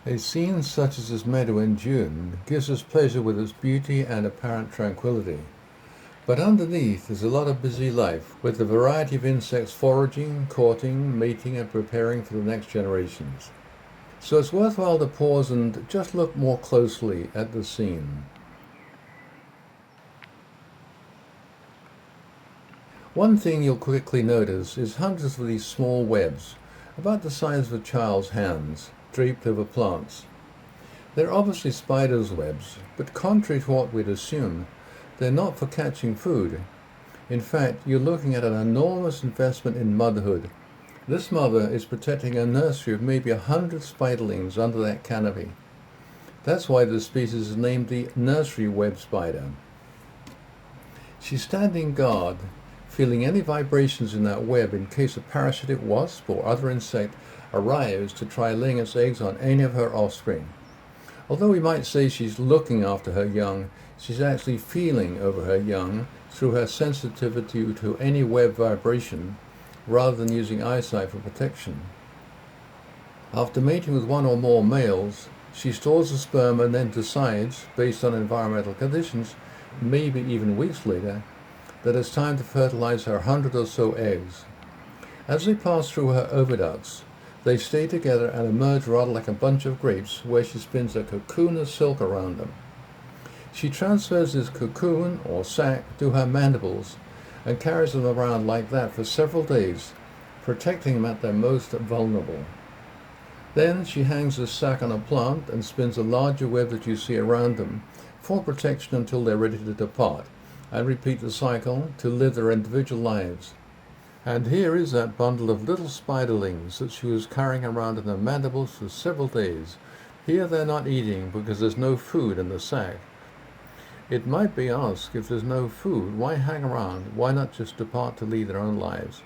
A scene such as this meadow in June gives us pleasure with its beauty and apparent tranquility. But underneath is a lot of busy life, with a variety of insects foraging, courting, mating, and preparing for the next generations. So it's worthwhile to pause and just look more closely at the scene. One thing you'll quickly notice is hundreds of these small webs, about the size of a child's hands, draped over plants. They're obviously spiders' webs, but contrary to what we'd assume, they're not for catching food. In fact, you're looking at an enormous investment in motherhood. This mother is protecting a nursery of maybe 100 spiderlings under that canopy. That's why the species is named the Nursery Web Spider. She's standing guard, feeling any vibrations in that web in case a parasitic wasp or other insect arrives to try laying its eggs on any of her offspring. Although we might say she's looking after her young, she's actually feeling over her young through her sensitivity to any web vibration, rather than using eyesight for protection. After mating with one or more males, she stores the sperm and then decides, based on environmental conditions, maybe even weeks later, that it's time to fertilize her 100 or so eggs. As they pass through her oviducts, they stay together and emerge rather like a bunch of grapes, where she spins a cocoon of silk around them. She transfers this cocoon or sac to her mandibles and carries them around like that for several days, protecting them at their most vulnerable. Then she hangs the sac on a plant and spins a larger web that you see around them for protection until they're ready to depart, and repeat the cycle to live their individual lives. And here is that bundle of little spiderlings that she was carrying around in her mandibles for several days. Here they're not eating because there's no food in the sac. It might be asked, if there's no food, why hang around? Why not just depart to lead their own lives?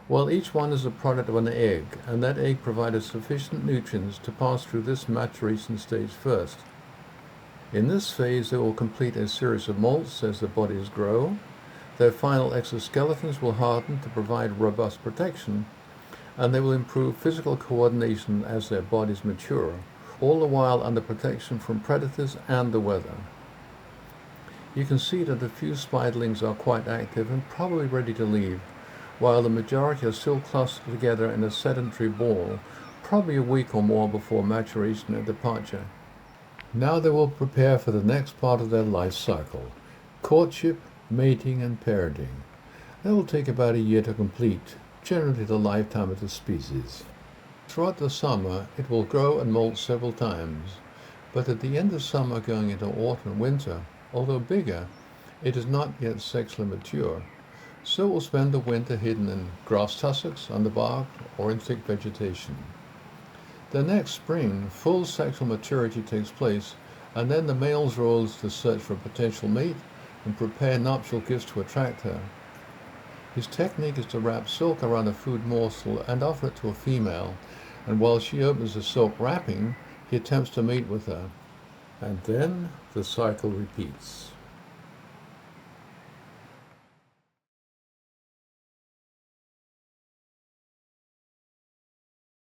Well, each one is a product of an egg, and that egg provided sufficient nutrients to pass through this maturation stage first. In this phase, they will complete a series of molts as their bodies grow. Their final exoskeletons will harden to provide robust protection, and they will improve physical coordination as their bodies mature, all the while under protection from predators and the weather. You can see that a few spiderlings are quite active and probably ready to leave, while the majority are still clustered together in a sedentary ball, probably a week or more before maturation and departure. Now they will prepare for the next part of their life cycle: courtship, mating, and parenting. That will take about a year to complete, generally the lifetime of the species. Throughout the summer, it will grow and molt several times, but at the end of summer going into autumn and winter, although bigger, it is not yet sexually mature, so it will spend the winter hidden in grass tussocks, underbark, or in thick vegetation. The next spring, full sexual maturity takes place, and then the male's role is to search for a potential mate and prepare nuptial gifts to attract her. His technique is to wrap silk around a food morsel and offer it to a female, and while she opens the silk wrapping, he attempts to mate with her. And then the cycle repeats.